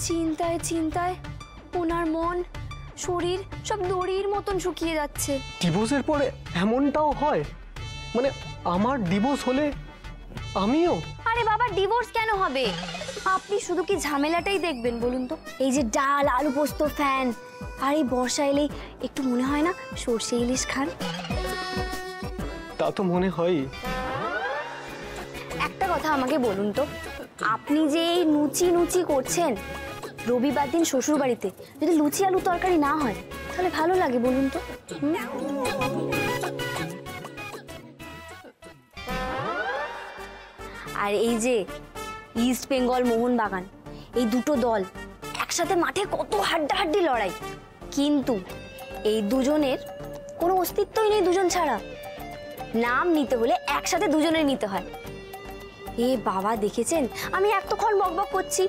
চিন্তায় চিন্তায় ওনার মন শরীর সব দড়ির মতন শুকিয়ে যাচ্ছে। ডিভোর্সের পরে এমনটাও হয়? মানে আমার ডিভোর্স হলে আমিও? আরে বাবা, ডিভোর্স কেন হবে? আপনি শুধু কি ঝামেলাটাই দেখবেন বলুন তো? এই যে ডাল আলু পোস্ত ফ্যান, আর এই বর্ষা এলেই একটু মনে হয় না সর্ষে ইলিশ খান? তা তো মনে হয়। একটা কথা আমাকে বলুন তো, আপনি যে এই লুচি লুচি করছেন রবিবার দিন শ্বশুর বাড়িতে, যদি লুচি আলু তরকারি না হয় তাহলে ভালো লাগে বলুন তো? আর এই যে ইস্ট বেঙ্গল মোহনবাগান, এই দুটো দল একসাথে মাঠে কত হাড্ডাহাড্ডি লড়াই, কিন্তু এই দুজনের কোনো অস্তিত্বই নেই দুজন ছাড়া। নাম নিতে হলে একসাথে দুজনের নিতে হয়। এ বাবা, দেখেছেন আমি এতক্ষণ বকবক করছি,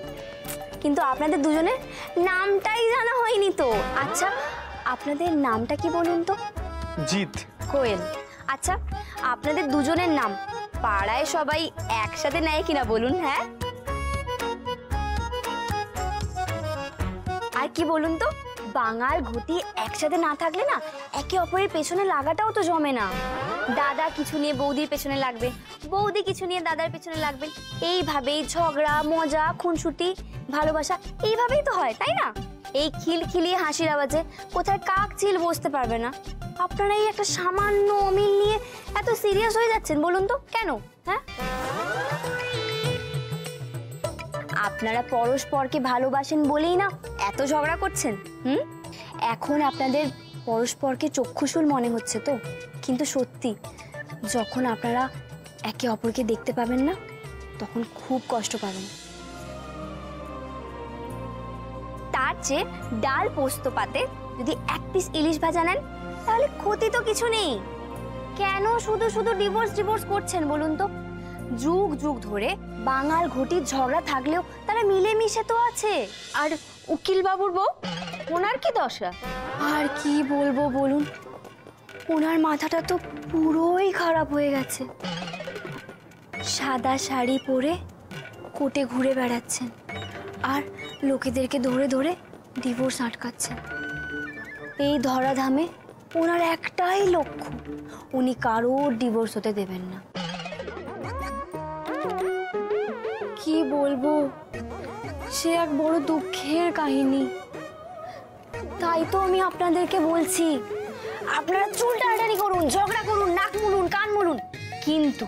কিন্তু আপনাদের দুজনের নামটাই জানা হয়নি তো। আচ্ছা, আপনাদের নামটা কি বলুন তো? জিৎ, কোয়েল। আচ্ছা, আপনাদের দুজনের নাম পাড়ায় সবাই একসাথে নেয় কিনা বলুন? হ্যাঁ, আর কি বলুন তো, বাঙাল ঘটি একসাথে না থাকলে না একে অপরের পেছনে লাগাটাও তো জমে না। দাদা কিছু নিয়ে বৌদির পেছনে লাগবে, বৌদি কিছু নিয়ে দাদার পেছনে লাগবে, এইভাবেই ঝগড়া মজা খুনসুটি ভালোবাসা এইভাবেই তো হয়, তাই না? এই খিলখিলিয়ে হাসির আওয়াজে কোথায় কাক চিল বসতে পারবে না। আপনারা এই একটা সামান্য অমিল নিয়ে এত সিরিয়াস হয়ে যাচ্ছেন বলুন তো কেন? হ্যাঁ, আপনারা পরস্পরকে ভালোবাসেন বলেই না এত ঝগড়া করছেন। এখন আপনাদের পরস্পরকে চক্ষুশূল মনে হচ্ছে তো, কিন্তু সত্যি যখন আপনারা একে অপরকে দেখতে পাবেন না তখন খুব কষ্ট পাবেন। তার চেয়ে ডাল পোস্ত পাতে যদি এক পিস ইলিশ ভাজা নেন তাহলে ক্ষতি তো কিছু নেই। কেন শুধু শুধু ডিভোর্স ডিভোর্স করছেন বলুন তো? যুগ যুগ ধরে বাঙাল ঘটির ঝগড়া থাকলেও তারা মিলেমিশে তো আছে। আর উকিল বাবুর বউ, ওনার কি দশা? আর কি বলবো বলুন, ওনার মাথাটা তো পুরোই খারাপ হয়ে গেছে। সাদা শাড়ি পরে কোর্টে ঘুরে বেড়াচ্ছেন আর লোকেদেরকে ধরে ধরে ডিভোর্স আটকাচ্ছেন। এই ধরাধামে ওনার একটাই লক্ষ্য, উনি কারোর ডিভোর্স হতে দেবেন না। কি বলবো, সে এক বড় দুঃখের কাহিনী। তাই তো আমি আপনাদেরকে বলছি, আপনারা চুল টানাটানি করুন, ঝগড়া করুন, নাক মুলুন, কান মুলুন, কিন্তু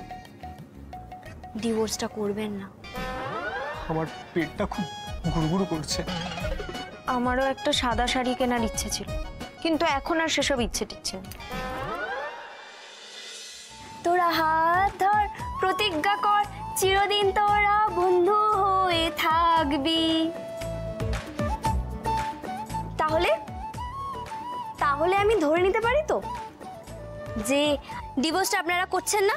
ডিভোর্সটা করবেন না। আমার পেটটা খুব গুড়গুড় করছে। আমারও একটা সাদা শাড়ি কেনার ইচ্ছে ছিল, কিন্তু এখন আর সেসব ইচ্ছে টিচ্ছে নেই। তোরা হাত ধর, প্রতিজ্ঞা কর, চিরদিন তোরা বন্ধু হয়ে থাকবি। তাহলে তাহলে আমি ধরে নিতে পারি তো যে ডিভোর্সটা আপনারা করছেন না?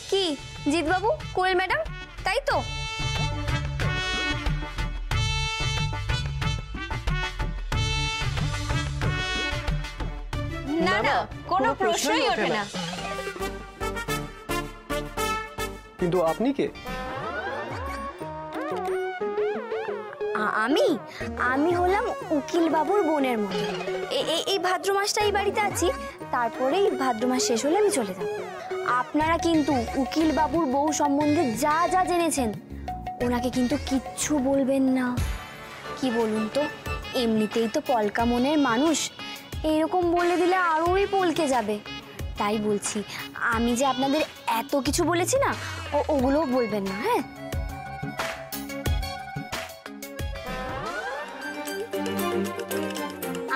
কি জিৎবাবু, কোয়েল ম্যাডাম, তাই তো? না না, কোনো প্রশ্নই ওঠে না। কিন্তু আপনি কে? আমি হলাম উকিল বাবুর বোনের মতো। এই ভাদ্র মাসটা এই বাড়িতে আছি, তারপরে এই ভাদ্র মাস শেষ হলে আমি চলে যাব। আপনারা কিন্তু উকিল বাবুর বউ সম্বন্ধে যা যা জেনেছেন ওনাকে কিন্তু কিচ্ছু বলবেন না। কি বলুন তো, এমনিতেই তো পলকা মনের মানুষ, এরকম বলে দিলে আরোই পলকে যাবে। তাই বলছি, আমি যে আপনাদের এত কিছু বলেছি না, ওগুলোও বলবেন না। হ্যাঁ,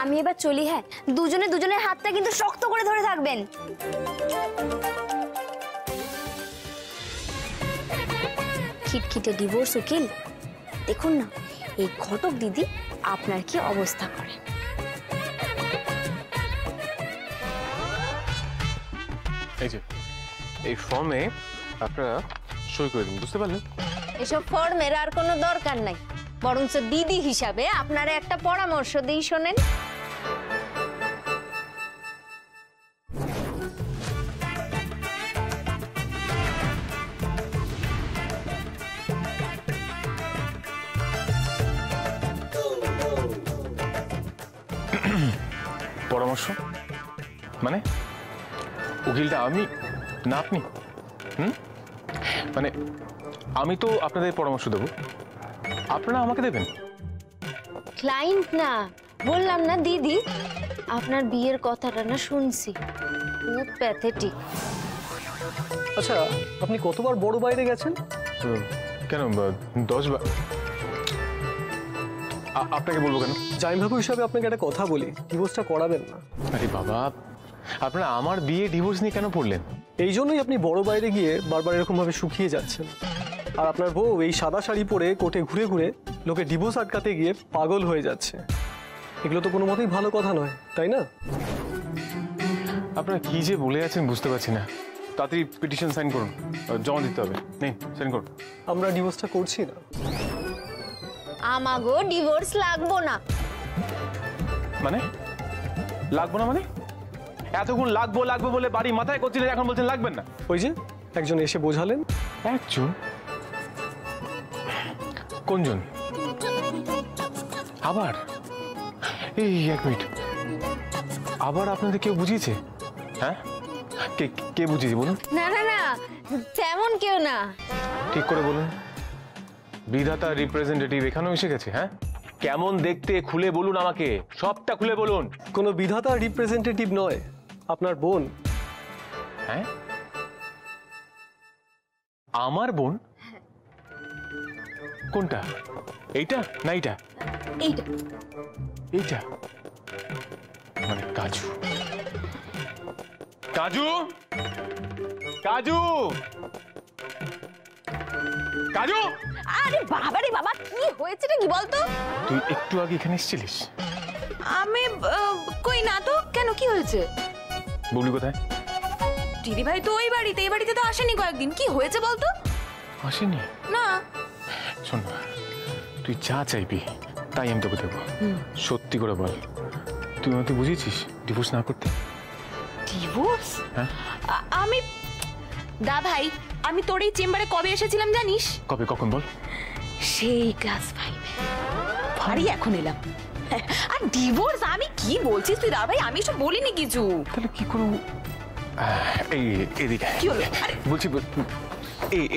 আমি এবার চলি। হ্যাঁ, দুজনে দুজনের হাতটা কিন্তু শক্ত করে ধরে থাকবেন। খিটখিটে ডিভোর্স উকিল, দেখুন না এই ঘটক দিদি আপনার কি অবস্থা করে। এই যে এই ফর্মে আপনারা সই করে দিন, বুঝতে পারলেন? এসব ফর্মের আর কোনো দরকার নাই, বরঞ্চ দিদি হিসাবে আপনারা একটা পরামর্শ দিই, শোনেন। পরামর্শ মানে উকিলটা আমি না আপনি? মানে আমি তো আপনাদের পরামর্শ দেবো, আপনারা আমাকে দেবেন? ক্লায়েন্ট না, বললাম না দিদি, আপনার বিয়ের কথাটা না শুনছি, খুব প্যাথেটিক। আচ্ছা, আপনি কতবার বড় বাইরে গেছেন? কেন 10 বার? আপনাকে বলবো কেন? জামাইবাবু হিসাবে আপনাকে একটা কথা বলি, ডিভোর্সটা করাবেন না। আরে বাবা, আপনারা আমার বিয়ে ডিভোর্স নিয়ে কেন পড়লেন? এই জন্যই আপনি বড় বাইরে গিয়ে বারবার এরকম ভাবে শুকিয়ে যাচ্ছেন। আর আপনার বউ এই সাদা শাড়ি পরে কোর্টে ঘুরে ঘুরে লোকে ডিভোর্স আটকাতে গিয়ে পাগল হয়ে যাচ্ছে। এগুলো তো কোনো মতেই ভালো কথা নয়, তাই না? আপনারা কি যে বলে আছেন বুঝতে পারছি না। তাড়াতাড়ি পিটিশন সাইন করুন, জমা দিতে হবে। নেই, সাইন করুন। আমরা ডিভোর্সটা করছি না। আমাগো ডিভোর্স লাগবো না। মানে লাগবো না মানে? এতক্ষণ লাগবো লাগবো বলে বাড়ি মাথায় করছিলেন, এখন বলছেন লাগবেন না? ওই যে একজন এসে বোঝালেন। একজন? কোনজন? আবার? এই 1 মিনিট, আবার আপনাদের কেউ বুঝিয়েছে? হ্যাঁ, কে কে বুঝিয়েছে বলুন? না না না, তেমন কেউ না। ঠিক করে বলুন। বিধাতা রিপ্রেজেন্টেটিভ এখানেও এসে গেছে? হ্যাঁ, কেমন দেখতে খুলে বলুন আমাকে, সবটা খুলে বলুন। কোনো বিধাতা রিপ্রেজেন্টেটিভ নয়, আপনার বোন। হ্যাঁ, আমার বোন? কোনটা? এইটা না এইটা? এইটা। এইটা মানে কাজু। কাজু, কাজু, কাজু! আরে বাবা রে বাবা, কি হয়েছেটা কি বলতো? তুই একটু আগে এখানে এসেছিলিস? আমি কই না তো। কেন, কি হয়েছে? বুবলি কোথায়? দিদি ভাই তো ওই বাড়িতে, এই বাড়িতে তো আসেনি কয়েকদিন। কি হয়েছে বলতো? আসেনি? না। শোন, তুই যা চাইবি তাই আমি তোকে দেবো। সত্যি করে বল, তুই আমাকে বুঝিয়েছিস ডিভোর্স না করতে? ডিভোর্স? হ্যাঁ। আমি দা ভাই, আমি তোর এই চেম্বারে কবে এসেছিলাম জানিস? কবে, কখন বল? সেই ক্লাস 5 বাড়ি এখন এলাম। আর ডিভোর্স আমি কি বলছিস তুই দা ভাই? আমি সব বলিনি কিছু। তাহলে কি করব? এই এদিকে কি হলো? আরে বলছি,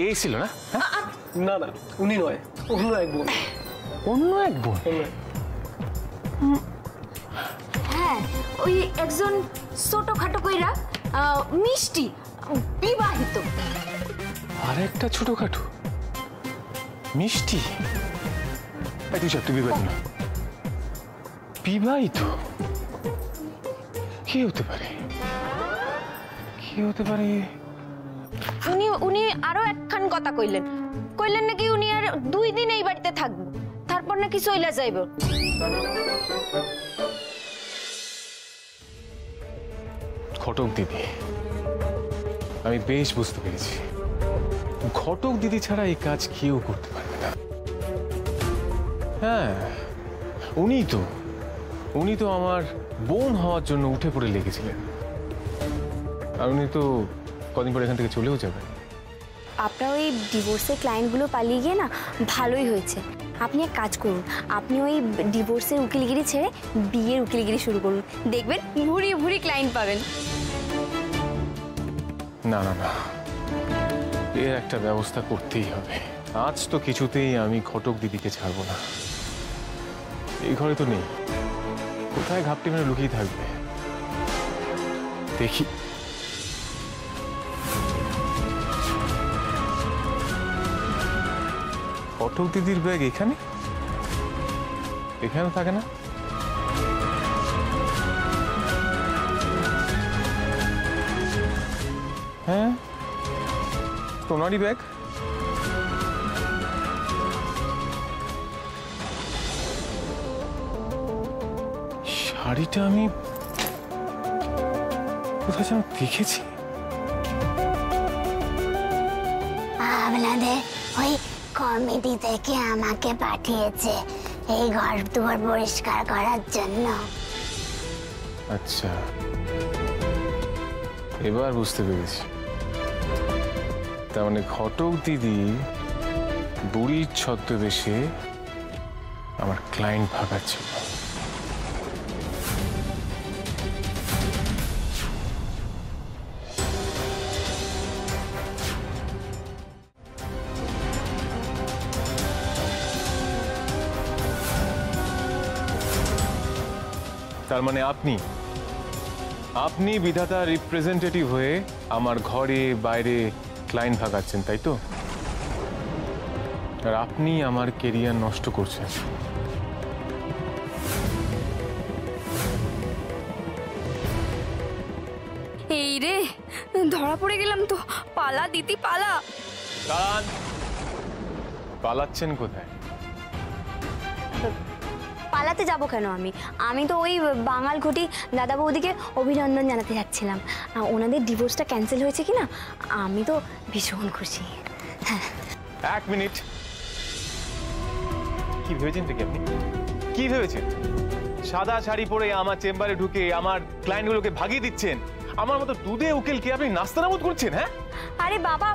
এই ছিল না? হ্যাঁ? না না, উনি নয়, অন্য এক বোন। অন্য এক বোন? হ্যাঁ, ওই একজন ছোটখাটো কইরা মিষ্টি, বিবাহিত। আর একটা ছোটখাটো মিষ্টি? তুই সব, তুই বিবাহিত না? বিবাহিত? কি হতে পারে, কি হতে পারে? উনি আরো একখান কথা কইলেন নাকি উনি আর 2 দিন এই বাড়িতে থাকবো, তারপর নাকি চইলা যাইব। ঘটক দিদি, আমি বেশ বুঝতে পেরেছি, ঘটক দিদি ছাড়া এই কাজ কেউ করতে পারবে না। হ্যাঁ, উনি তো আমার বোন হওয়ার জন্য উঠে পড়ে লেগেছিলেন, আর উনি তো কদিন পর এখান থেকে চলেও যাবেন। আপনার ওই ডিভোর্সের ক্লায়েন্টগুলো পালিয়ে গিয়ে না ভালোই হয়েছে। আপনি এক কাজ করুন, আপনি ওই ডিভোর্সের উকিলগিরি ছেড়ে বিয়ের উকিলগিরি শুরু করুন, দেখবেন ভুরি ভুরি ক্লায়েন্ট পাবেন। না না না, এর একটা ব্যবস্থা করতেই হবে। আজ তো কিছুতেই আমি ঘটক দিদিকে ছাড়বো না। এই ঘরে তো নেই, কোথায় ঘাপটি মেরে লুকিয়ে থাকবে? দেখি। ঘটক দিদির ব্যাগ এখানে, এখানে থাকে না? হ্যাঁ, সোনারি ব্যাগ। শাড়িটা আমি কোথায় যেন দেখেছি। আপনাদের ওই কমিটি থেকে আমাকে পাঠিয়েছে এই ঘর দুয়ার পরিষ্কার করার জন্য। আচ্ছা, এবার বুঝতে পেরেছি। তার মানে ঘটক দিদি বুড়ির ছদ্মবেশে আমার ক্লায়েন্ট ভাগাচ্ছিল। তার মানে আপনি আপনি বিধাতা রিপ্রেজেন্টেটিভ হয়ে আমার ঘরে বাইরে ক্লায়েন্ট ভাগাচ্ছেন, তাই তো? আর আপনি আমার কেরিয়ার নষ্ট করছেন। এই রে, ধরা পড়ে গেলাম তো। পালা দিতি পালা। দাঁড়ান, পালাচ্ছেন কোথায়? পালাতে যাব কেন আমি? আমি তো ওই বাঙাল ঘটি দাদা বৌদিকে অভিনন্দন জানাতে যাচ্ছিলাম। ওনাদের ডিভোর্সটা ক্যান্সেল হয়েছে কি না, আমি তো ভীষণ খুশি। হ্যাঁ। এক মিনিট, কি ভেবেছেন কি আপনি? কি ভেবেছেন? সাদা শাড়ি পরে আমার চেম্বারে ঢুকে আমার ক্লায়েন্টগুলোকে ভাগিয়ে দিচ্ছেন? আমার মতো দুধে উকিলকে আপনি নাস্তানাবুদ করছেন? হ্যাঁ আরে বাবা,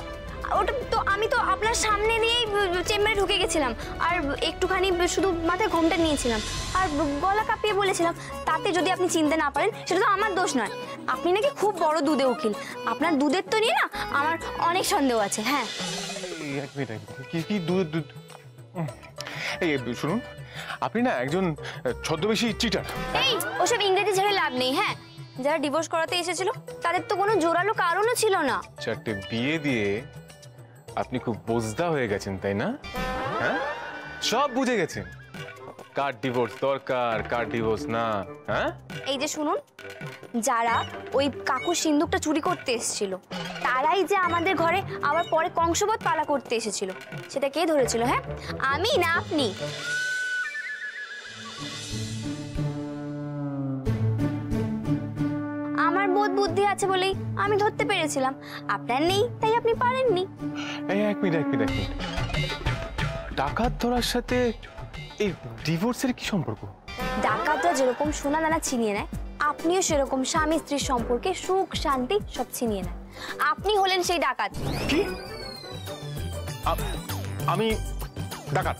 ওটা তো আমি তো আপনার সামনে দিয়েই চেম্বারে ঢুকে গেছিলাম, আর একটুখানি শুধু মাথায় ঘোমটা নিয়েছিলাম আর গলা কাঁপিয়ে বলেছিলাম। তাতে যদি আপনি চিনতে না পারেন সেটা তো আমার দোষ নয়। আপনি নাকি খুব বড় দুধে উকিল, আপনার দুধের তো নিয়ে না আমার অনেক সন্দেহ আছে। হ্যাঁ, এক মিনিট, কি দুধ? এই শুনুন, আপনি না একজন ছদ্মবেশী চিটার। এই ওসব ইংরেজি ঝেড়ে লাভ নেই। হ্যাঁ, যারা ডিভোর্স করাতে এসেছিল তাদের তো কোনো জোরালো কারণও ছিল না। চারটে বিয়ে দিয়ে আপনি খুব বোঝদা হয়ে গেছেন, তাই না? হ্যাঁ, সব বুঝে গেছেন কার ডিভোর্স দরকার, কার ডিভোর্স না। হ্যাঁ, এই যে শুনুন, যারা ওই কাকুর সিন্দুকটা চুরি করতে এসেছিল তারাই যে আমাদের ঘরে আবার পরে কংসবৎ পালা করতে এসেছিল, সেটা কে ধরেছিল? হ্যাঁ, আমি না আপনি? আমার বোধ বুদ্ধি আছে বলেই আমি ধরতে পেরেছিলাম, আপনার নেই তাই আপনি পারেননি। এই এক মিনিট, ডাকাত ধরার সাথে এই ডিভোর্সের কি সম্পর্ক? ডাকাতরা যেরকম সোনা দানা ছিনিয়ে নেয়, আপনিও সেরকম স্বামী স্ত্রীর সম্পর্কে সুখ শান্তি সব ছিনিয়ে নেয়। আপনি হলেন সেই ডাকাত। কি? আমি ডাকাত?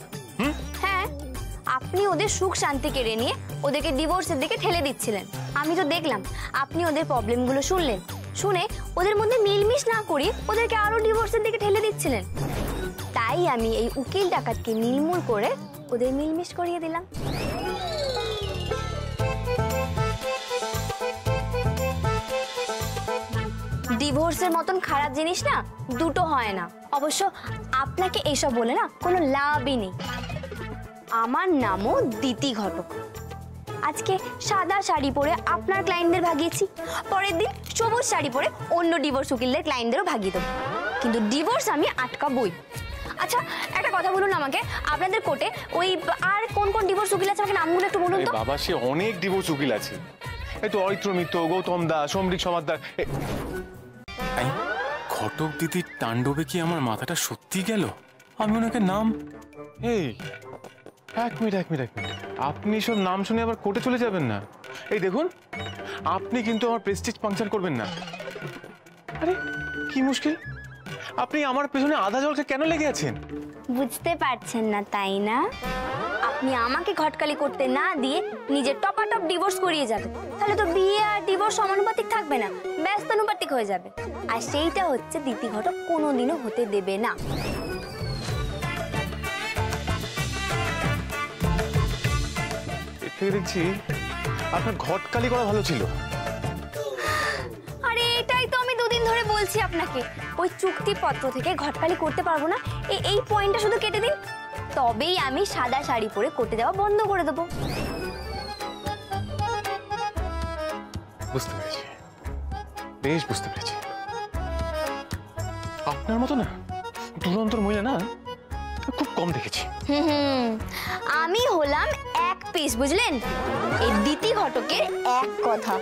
হ্যাঁ, আপনি ওদের সুখ শান্তি কেড়ে নিয়ে ওদেরকে ডিভোর্সের দিকে ঠেলে দিচ্ছিলেন। আমি তো দেখলাম আপনি ওদের প্রবলেমগুলো শুনলেন, শুনে ওদের মধ্যে মিলমিশ না করিয়ে ওদেরকে আরো ডিভোর্সের দিকে ঠেলে দিচ্ছিলেন। তাই আমি এই উকিল ডাকাতকে নির্মূল করে ওদের মিলমিশ করিয়ে দিলাম। ডিভোর্সের মতন খারাপ জিনিস না দুটো হয় না। অবশ্য আপনাকে এসব বলে না কোনো লাভই নেই। আমার নামও দিতি ঘটক। আজকে সাদা শাড়ি পরে আপনার ক্লায়েন্টদের ভাগিয়েছি, পরের দিন সবুজ শাড়ি পরে অন্য ডিভোর্স উকিলদের ক্লায়েন্টদেরও ভাগিয়ে দেবো, কিন্তু ডিভোর্স আমি আটকাবই। আচ্ছা, একটা কথা বলুন আমাকে, আপনাদের কোর্টে ওই আর কোন কোন ডিভোর্স উকিল আছে আমাকে নামগুলো একটু বলুন তো। বাবা, সে অনেক ডিভোর্স উকিল আছে। এই তো অরিত্র মিত্র, গৌতম দাস, অমৃত সমাদ্দার। ঘটক দিদির তাণ্ডবে কি আমার মাথাটা সত্যি গেল? আমি ওনাকে নাম... এই এক মিনিট, আপনি সব নাম শুনে আবার কোর্টে চলে যাবেন না। এই দেখুন, আপনি কিন্তু আমার প্রেস্টিজ পাংচার করবেন না। আরে কি মুশকিল, আপনি আমার পেছনে আধা জলকে কেন লেগে আছেন? বুঝতে পারছেন না তাই না? আপনি আমাকে ঘটকালি করতে না দিয়ে নিজের টপাটপ ডিভোর্স করিয়ে যাবেন, তাহলে তো বিয়ে আর ডিভোর্স সমানুপাতিক থাকবে না, ব্যস্তানুপাতিক হয়ে যাবে। আর সেইটা হচ্ছে দিতি ঘটক কোনোদিনও হতে দেবে না। দেখছি আপনার ঘটকালি করা ভালো ছিল। আরে এটাই তো আমি দুদিন ধরে বলছি আপনাকে, ওই চুক্তিপত্র থেকে ঘটকালি করতে পারবো না, এই পয়েন্টটা শুধু কেটে দিন, তবেই আমি সাদা শাড়ি পরে কোর্টে যাওয়া বন্ধ করে দেবো। বুঝতে পেরেছি, বেশ বুঝতে পেরেছি। আপনার মতো না দুরন্তর মহিলা না খুব কম দেখেছি। আমি হলাম এক পিস, বুঝলেন? এই দিতি ঘটকের এক কথা,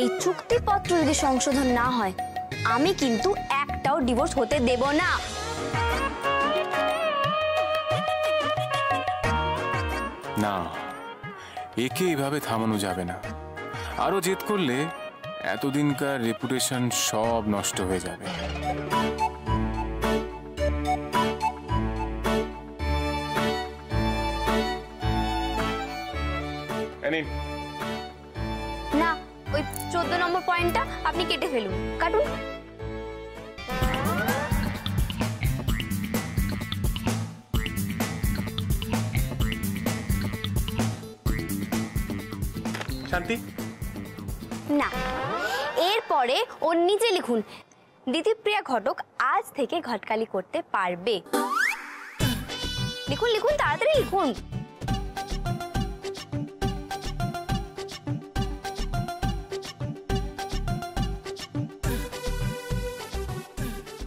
এই চুক্তিপত্র যদি সংশোধন না হয় আমি কিন্তু একটাও ডিভোর্স হতে দেব না। না, একে এভাবে থামানো যাবে না। আরো জেদ করলে এতদিনকার রেপুটেশন সব নষ্ট হয়ে যাবে। না, ওই 14 নম্বর পয়েন্টটা আপনি কেটে ফেলুন, কাটুন। শান্তি, না, এরপরে ওর নিচে লিখুন, দিতিপ্রিয়া ঘটক আজ থেকে ঘটকালি করতে পারবে। লিখুন লিখুন, তাড়াতাড়ি লিখুন।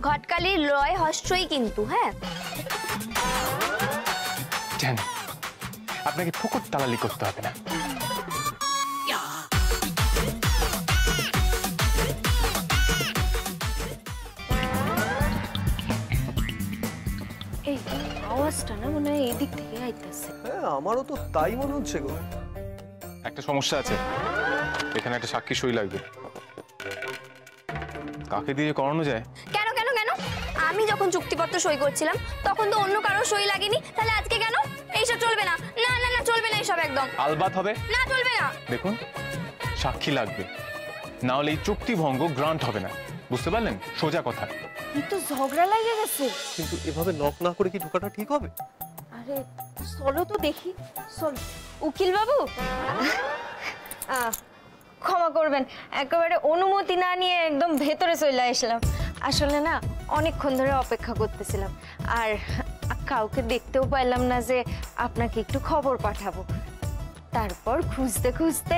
ঘটকালির লয় হস্যই কিন্তু, হ্যাঁ। জানি আপনাকে ফোকট দালালি করতে হবে না। এই আওয়াজটা না মনে হয় এদিক থেকে আইতাছে। হ্যাঁ, আমারও তো তাই মনে হচ্ছে গো। একটা সমস্যা আছে, এখানে একটা সাক্ষী সই লাগবে। কাকে দিয়ে করানো যায়? কেন কেন কেন? আমি যখন চুক্তিপত্র সই করছিলাম তখন তো অন্য কারো সই লাগেনি, তাহলে আজকে কেন? এইসব চলবে না, না না না, চলবে না এইসব, একদম আলবাত হবে না, চলবে না। দেখুন, সাক্ষী লাগবে, না হলে এই চুক্তি ভঙ্গ গ্রান্ট হবে না, বুঝতে পারলেন? সোজা কথা। কিন্তু ঝগড়া লাগে গেছে। কিন্তু এভাবে নক না করে কি ঢোকাটা ঠিক হবে? আরে চলো তো দেখি, চলো। উকিল বাবু, ক্ষমা করবেন, একেবারে অনুমতি না নিয়ে একদম ভেতরে চলে আসলাম। আসলে না অনেকক্ষণ ধরে অপেক্ষা করতেছিলাম, আর কাউকে দেখতেও পাইলাম না যে আপনাকে একটু খবর পাঠাবো। তারপর খুঁজতে খুঁজতে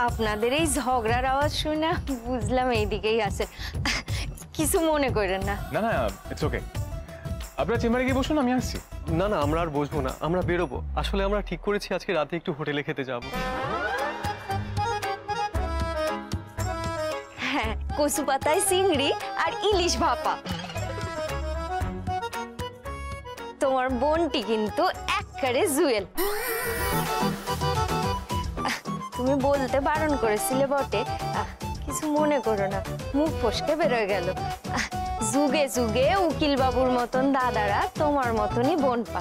আপনাদের এই ঝগড়ার আওয়াজ শুনে বুঝলাম এইদিকেই আছে। কিছু মনে করেন না। না না, ইটস ওকে। আপনার চেম্বারে গিয়ে বসুন, আমি আসছি। না না, আমরা আর বসবো না, আমরা বেরোবো। আসলে আমরা ঠিক করেছি আজকে রাতে একটু হোটেলে খেতে যাবো। হ্যাঁ, কচু পাতায় চিংড়ি আর ইলিশ ভাপা। তোমার বোনটি কিন্তু একেবারে জুয়েল। তুমি বলতে বারণ করেছিলে বটে, কিছু মনে করো না, মুখ ফসকে বেরোয় গেল। যুগে যুগে উকিল বাবুর মতন দাদারা তোমার মতনই বোন পা,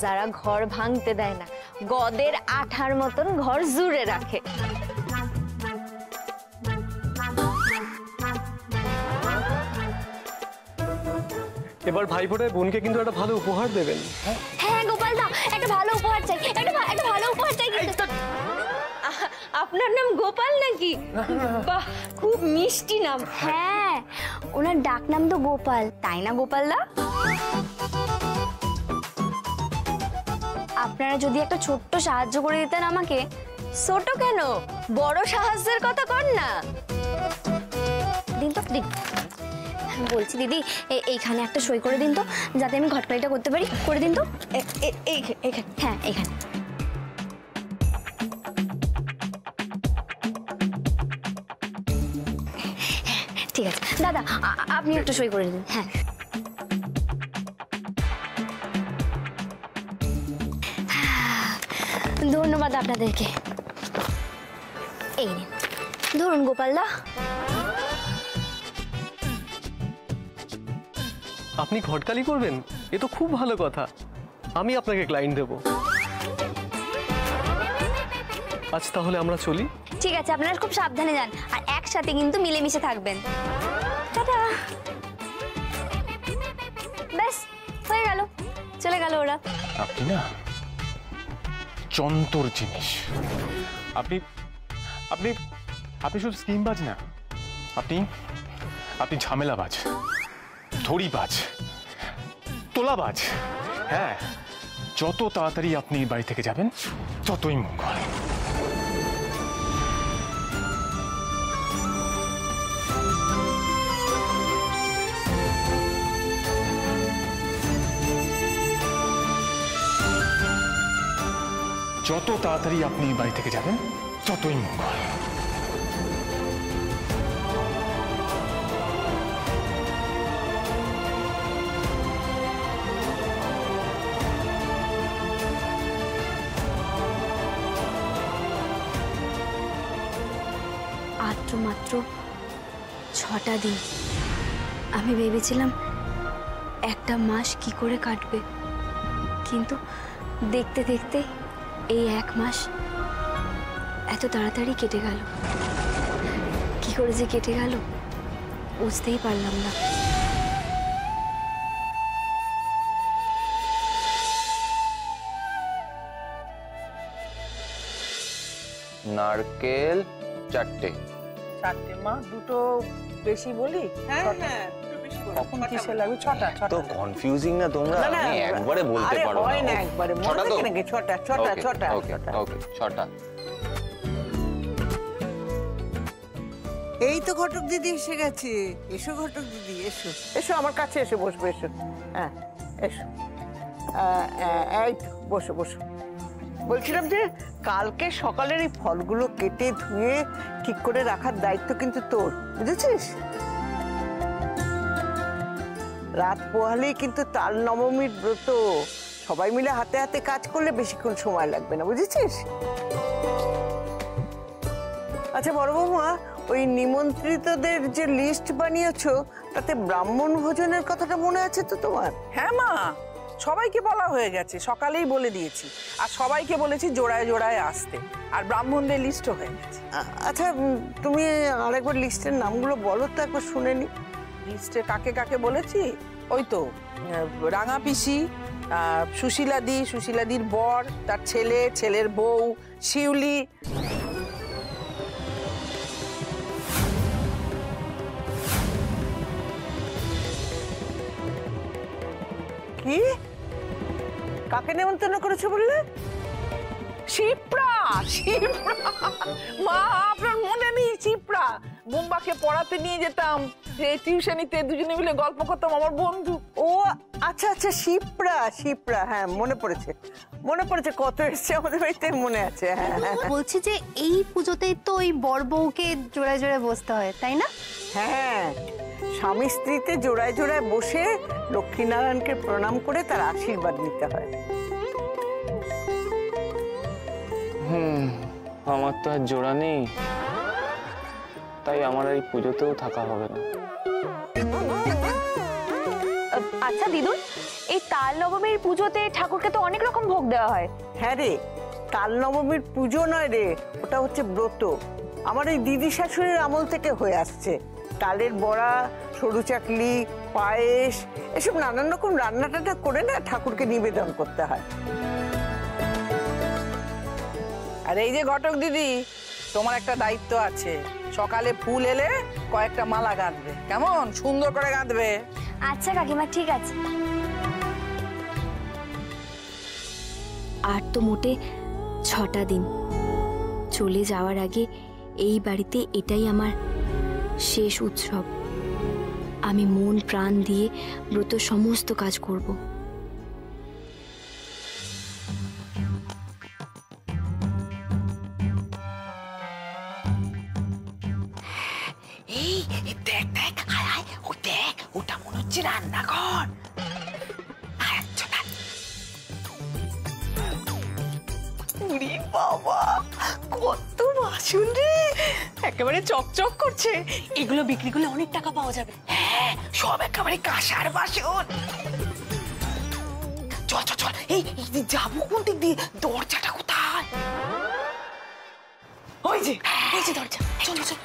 যারা ঘর ভাঙতে দেয় না, গদের আঠার মতন ঘর জুড়ে রাখে। এবার ভাই ফোটায় বোনকে কিন্তু একটা ভালো উপহার দেবেন। হ্যাঁ গোপাল দা, একটা ভালো উপহার চাই, একটা ভালো উপহার চাই কিন্তু। আপনার নাম গোপাল নাকি? বাহ, খুব মিষ্টি নাম। হ্যাঁ, ওনার ডাক নাম তো গোপাল, তাই না গোপাল দা? আপনারা যদি একটা ছোট্ট সাহায্য করে দিতেন আমাকে। ছোট কেন, বড় সাহায্যের কথা কর না। দিন তো, দিন। বলছি দিদি, এইখানে একটা সই করে দিন তো, যাতে আমি ঘটকালিটা করতে পারি। করে দিন তো। হ্যাঁ, এইখানে। ঠিক আছে দাদা, আপনি একটু সই করে দিন। হ্যাঁ, ধন্যবাদ আপনাদেরকে। এই নিন, ধরুন গোপাল দা। আপনি ঘটকালি করবেন? এ তো খুব ভালো কথা। আমি আপনাকে ক্লায়েন্ট দেব। আজ তাহলে আমরা চলি। ঠিক আছে, আপনারা খুব সাবধানে যান, আর একসাথে কিন্তু মিলেমিশে থাকবেন। টাটা। ব্যাস, হয়ে গেল, চলে গেল ওরা। আপনি না চন্তর জিনিস। আপনি আপনি আপনি শুধু স্কিমবাজ না, আপনি আপনি ঝামেলাবাজ, ধড়িবাজ, তোলাবাজ। হ্যাঁ, যত তাড়াতাড়ি আপনি এই বাড়ি থেকে যাবেন ততই মঙ্গল। যত তাড়াতাড়ি আপনি এই বাড়ি থেকে যাবেন ততই মঙ্গল। মাত্র 6টা দিন। আমি ভেবেছিলাম একটা মাস কি করে কাটবে, কিন্তু দেখতে দেখতে এই 1 মাস এত তাড়াতাড়ি কেটে গেল। কি করে যে কেটে গেল বুঝতেই পারলাম না। নারকেল 4টে। 4টে মা, দুটো বেশি বলি? হ্যাঁ হ্যাঁ, কখন কিসে লাগবে? 6টা। তো কনফিউজিং না তোমরা? আমি একবারে বলতে পারবো না। না একবারে মনে থাকে নাকি? 6টা। ওকে 6টা। এই তো ঘটক দিদি এসে গেছে। এসো ঘটক দিদি, এসো এসো, আমার কাছে এসে বসবে, এসো। হ্যাঁ এসো, এই তো বসো বসো। বলছিলাম যে কালকে সকালের এই ফলগুলো কেটে ধুয়ে ঠিক করে রাখার দায়িত্ব কিন্তু তোর, বুঝেছিস? রাত পোহালেই কিন্তু তাল নবমীর ব্রত, সবাই মিলে হাতে হাতে কাজ করলে বেশিক্ষণ সময় লাগবে না, বুঝেছিস? আচ্ছা বড় বৌমা, ওই নিমন্ত্রিতদের যে লিস্ট বানিয়েছো তাতে ব্রাহ্মণ ভোজনের কথাটা মনে আছে তো তোমার? হ্যাঁ মা, সবাইকে বলা হয়ে গেছে, সকালেই বলে দিয়েছি। আর সবাইকে বলেছি জোড়ায় জোড়ায় আসতে, আর ব্রাহ্মণদের লিস্টও হয়ে গেছে। আচ্ছা তুমি আরেকবার লিস্টের নামগুলো বলো তো, একবার শুনে নি। লিস্টে কাকে কাকে বলেছি? ওই তো রাঙা পিসি, সুশীলাদি, সুশীলাদির বর, তার ছেলে, ছেলের বউ, শিউলি। কি কাকে নেমন্তন্ন করেছো বললে? শিপ্রা, শিপ্রা মা, আপনার মনে নেই? শিপ্রা, বুম্বাকে পড়াতে নিয়ে যেতাম, যে টিউশনিতে দুজনে মিলে গল্প করতাম, আমার বন্ধু। ও আচ্ছা আচ্ছা, শিপ্রা, শিপ্রা, হ্যাঁ মনে পড়েছে, মনে পড়েছে, কত এসছে আমাদের বাড়িতে, মনে আছে। হ্যাঁ বলছি যে এই পুজোতেই তো ওই বর বউকে জোড়ায় জোড়ায় বসতে হয়, তাই না? হ্যাঁ, স্বামী স্ত্রীতে জোড়ায় জোড়ায় বসে লক্ষ্মীনারায়ণকে প্রণাম করে তার আশীর্বাদ নিতে হয়। আমার তো আর জোড়া নেই, তাই আমার এই পুজোতেও থাকা হবে না। আচ্ছা দিদুন, এই তাল নবমীর পুজোতে ঠাকুরকে তো অনেক রকম ভোগ দেওয়া হয়। হ্যাঁ রে, তাল নবমীর পুজো নয় রে, ওটা হচ্ছে ব্রত। আমার এই দিদি শাশুড়ির আমল থেকে হয়ে আসছে। তালের বড়া, সরু চাকলি, পায়েস, এসব নানান রকম রান্না টান্না করে না ঠাকুরকে নিবেদন করতে হয়। আর এই যে ঘটক দিদি, তোমার একটা দায়িত্ব আছে, সকালে ফুল এলে কয়েকটা মালা গাঁথবে, কেমন? সুন্দর করে গাঁথবে। আচ্ছা কাকিমা, ঠিক আছে। আর তো মোটে 6টা দিন। চলে যাওয়ার আগে এই বাড়িতে এটাই আমার শেষ উৎসব। আমি মন প্রাণ দিয়ে ব্রত সমস্ত কাজ করব। এই দেখ দেখ, আয় আয়, ও দেখ, ওটা মনে হচ্ছে রান্নাঘর। উরি বাবা, কত বাসন রে, একেবারে চকচক করছে। এগুলো বিক্রি করলে অনেক টাকা পাওয়া যাবে। হ্যাঁ, সব একেবারে কাঁসার বাসন। চল চল চল, এই যাবো কোন দিক দিয়ে? দরজাটা কোথায়? ওই যে, এই যে দরজা, চল চল।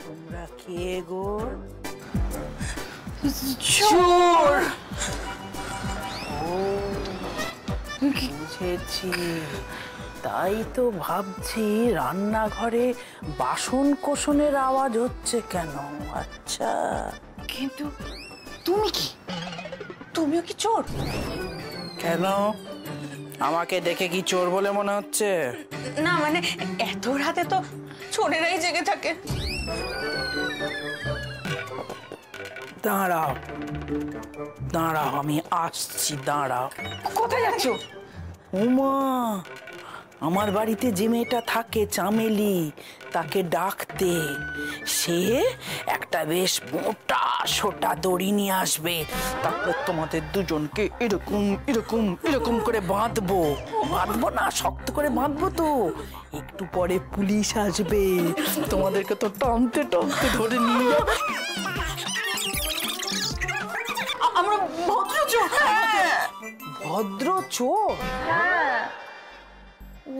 তোমরা কে গো? চোর! বুঝেছি, তাই তো ভাবছি রান্নাঘরে বাসন কোসনের আওয়াজ হচ্ছে কেন। আচ্ছা, কিন্তু তুমি কি, তুমিও কি চোর? কেন, আমাকে দেখে কি চোর বলে মনে হচ্ছে? না মানে এত রাতে তো চোরেরাই জেগে থাকে। দাঁড়াও দাঁড়াও, আমি আসছি, দাঁড়াও। কোথায় যাচ্ছ? উমা, আমার বাড়িতে যে মেয়েটা থাকে চামেলি, তাকে ডাকতে। সে একটা বেশ মোটা সোটা দড়ি নিয়ে আসবে, তারপর তোমাদের দুজনকে এরকম এরকম এরকম করে বাঁধবো। বাঁধবো না, শক্ত করে বাঁধবো তো। একটু পরে পুলিশ আসবে, তোমাদেরকে তো টানতে টানতে ধরে নিয়ে যাবে। আমরা ভদ্র চোর। ভদ্র চোর?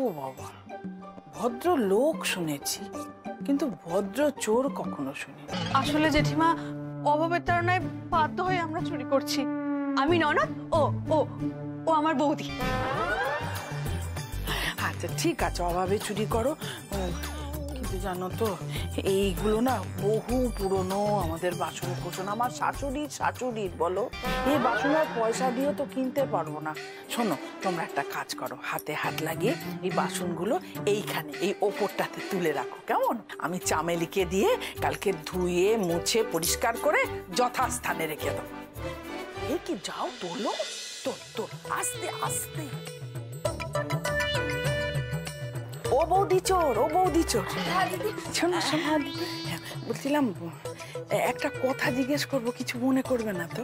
ও বাবা, ভদ্র লোক শুনেছি, কিন্তু ভদ্র চোর কখনো শুনি। আসলে জেঠিমা, অভাবের তাড়নায় বাধ্য হয়ে আমরা চুরি করছি। আমি ননদ, ও ও ও আমার বৌদি। আচ্ছা ঠিক আছে, অভাবে চুরি করো, কিন্তু জানো তো এইগুলো না বহু পুরনো আমাদের বাসন কোসন। আমার শাশুড়ির বলো, এই বাসন আর পয়সা দিয়েও তো কিনতে পারবো না। শোনো, তোমরা একটা কাজ করো, হাতে হাত লাগিয়ে এই বাসনগুলো এইখানে এই ওপরটাতে তুলে রাখো, কেমন? আমি চামেলিকে দিয়ে কালকে ধুয়ে মুছে পরিষ্কার করে যথাস্থানে রেখে দেবো। এই কি, যাও তোলো, তোল আস্তে আস্তে। ও বৌদি চোর, ও বৌদি চোর। শোনো শোনো, বলছিলাম একটা কথা জিজ্ঞেস করবো, কিছু মনে করবে না তো?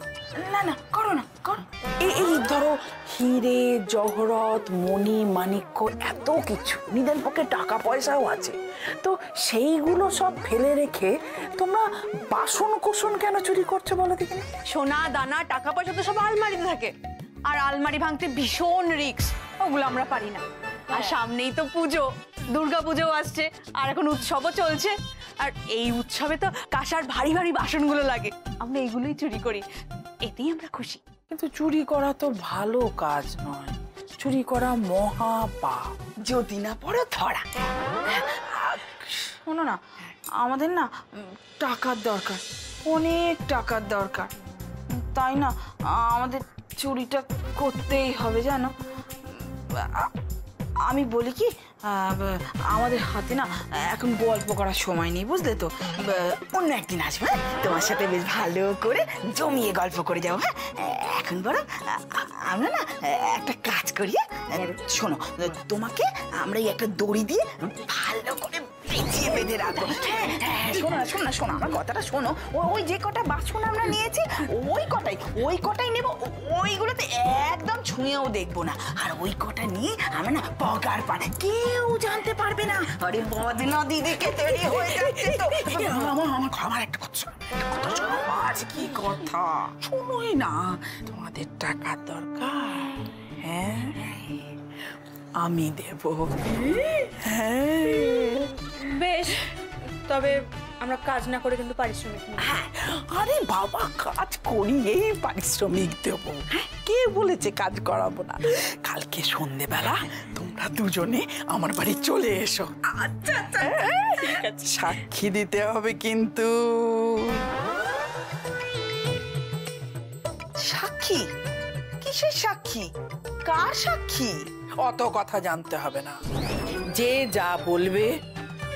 না না, করো না, করো। এই ধরো হিরে জহরত মণি মাণিক্য এত কিছু, নিদেন পক্ষে টাকা পয়সাও আছে, তো সেইগুলো সব ফেলে রেখে তোমরা বাসন কোসন কেন চুরি করছো বলো দেখি? সোনা দানা টাকা পয়সা তো সব আলমারিতে থাকে, আর আলমারি ভাঙতে ভীষণ রিস্ক, ওগুলো আমরা পারি না। আর সামনেই তো পুজো, দুর্গা পুজো আসছে, আর এখন উৎসবও চলছে, আর এই উৎসবে তো কাঁসার ভারী ভারী বাসনগুলো লাগে, আমরা এইগুলোই চুরি করি, এতেই আমরা খুশি। কিন্তু চুরি করা তো ভালো কাজ নয়, চুরি করা মহা পাপ, যদি না পড়ো ধরা। শোনো না, আমাদের না টাকার দরকার, অনেক টাকার দরকার, তাই না আমাদের চুরিটা করতেই হবে জানো। আমি বলি কি, আমাদের হাতে না এখন গল্প করার সময় নেই, বুঝলে তো। অন্য একদিন আসবে, তোমার সাথে বেশ ভালো করে জমিয়ে গল্প করে যাবো। হ্যাঁ, এখন বরং আমরা না একটা কাজ করি। শোনো, তোমাকে আমরা একটা দড়ি দিয়ে ভালো করে পেঁচিয়ে বেঁধে রাখবো। শোনো আমার কথাটা শোনো। ওই যে কটা বাসন আমরা নিয়েছি ওই কটাই নেবো, ওইগুলোতে একদম ছুঁয়েও দেখবো না। আর ওই কটা নিয়ে আমরা না পগার পান, কেউ জানতে পারবে না। আরে বদনা দিদিকে তৈরি হয়ে যাচ্ছে তো। আমার একটা কথা শোনো, আজ কি কথা শোনোই না, তোমাদের টাকার দরকার, হ্যাঁ আমি দেব। হ্যাঁ বেশ, তবে আমরা কাজ না করে কিন্তু পারিশ্রমিক। আরে বাবা, কাজ করি এই পারিশ্রমিক দেবো। কে বলেছে কাজ করাবো না? কালকে সন্ধেবেলা তোমরা দুজনে আমার বাড়ি চলে এসো। আচ্ছা আচ্ছা, সাক্ষী দিতে হবে কিন্তু। সাক্ষী? কিসের সাক্ষী? কার সাক্ষী? অত কথা জানতে হবে না, যে যা বলবে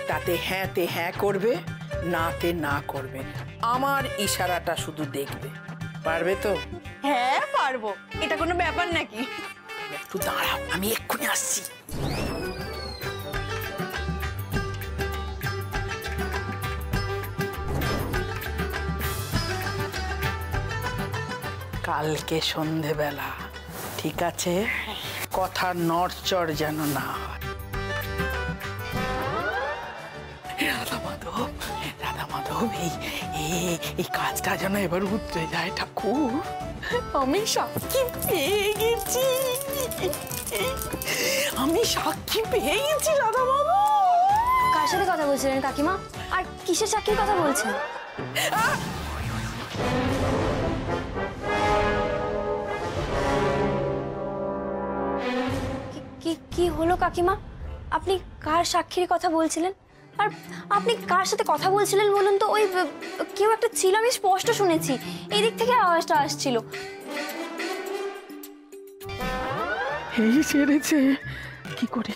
তাতে হ্যাঁতে হ্যাঁ করবে, নাতে না করবে। আমার ইশারাটা শুধু দেখবে, পারবে তো? হ্যাঁ পারবো, এটা কোনো ব্যাপার নাকি? একটু দাঁড়াও, আমি এক্ষুনি আসছি। কালকে সন্ধেবেলা, ঠিক আছে? কথার নড়চড় যেন না হয়। রাধা মাধব, এই কাজটা যেন এবার উতরে যায় ঠাকুর। আমি সাক্ষী পেয়ে গেছি, রাধা মাধব। কার সাথে কথা বলছিলেন কাকিমা, আর কিসের সাক্ষীর কথা বলছেন? কি হলো কাকিমা, আপনি কার সাক্ষীর কথা বলছিলেন? আর আপনি কার সাথে কথা বলছিলেন বলুন তো? ওই কেউ একটা ছিল, আমি স্পষ্ট শুনেছি, এই দিক থেকে আওয়াজটা আসছিল। এই ছেড়েছে, কি করি?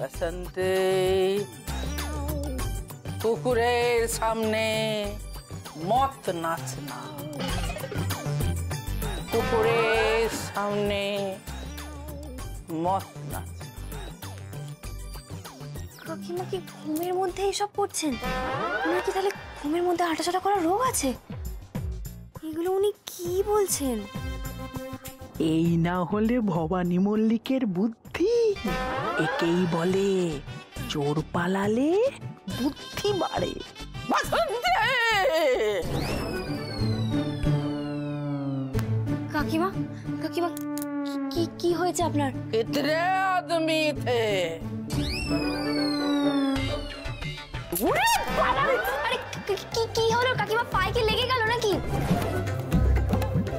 বসন্তে পুকুরের সামনে মত নাচনা, পুকুরের সামনে মত নাচ। কাকিমা কি ঘুমের মধ্যে এসব করছেন? ওনার কি তাহলে ঘুমের মধ্যে হাঁটাচলা করার রোগ আছে? এগুলো উনি কি বলছেন? এই না হলে ভবানী মল্লিকের বুদ্ধি। একেই বলে চোর পালালে বুদ্ধি বাড়ে। কাকিমা কাকিমা কি কি হয়েছে আপনার? कितने आदमी थे? আরে কি হলো কাকিমা? পায়ে কি লেগে গেল নাকি?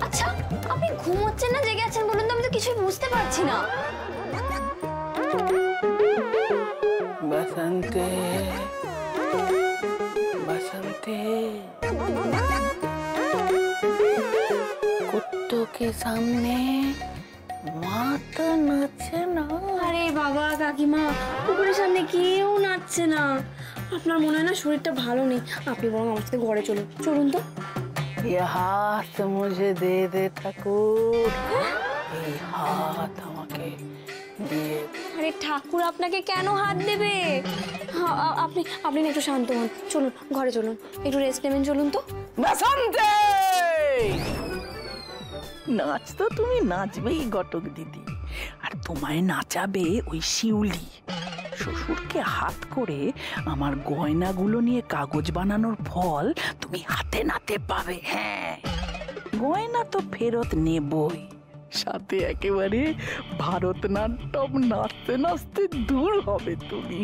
আচ্ছা আপনি ঘুমোচ্ছেন না জেগে আছেন বলুন তো? আমি তো কিছুই বুঝতে পারছি না। बसंते बसंते कुत्तों के सामने मात नाचे ना। আরে বাবা কাকিমা, পুকুরের সামনে কেউ নাচছে না। আপনার মনে হয় না শরীরটা ভালো নেই? আপনি বরং আমার সাথে ঘরে চলুন। চলুন তো। ये हाथ मुझे दे दे ठाकुर, ये हाथ আমাকে দিয়ে। আরে ঠাকুর আপনাকে কেন হাত দেবে? আপনি আপনি না একটু শান্ত হন। চলুন ঘরে চলুন, একটু রেস্ট নেবেন। চলুন তো। बसंते নাচ তো তুমি নাচবেই ঘটক দিদি, আর তোমায় নাচাবে ওই শিউলি। শ্বশুরকে হাত করে আমার গয়নাগুলো নিয়ে কাগজ বানানোর ফল তুমি হাতে নাতে পাবে। হ্যাঁ, গয়না তো ফেরত নেবই, সাথে একেবারে ভারতনাট্যম নাচতে নাচতে দূর হবে তুমি।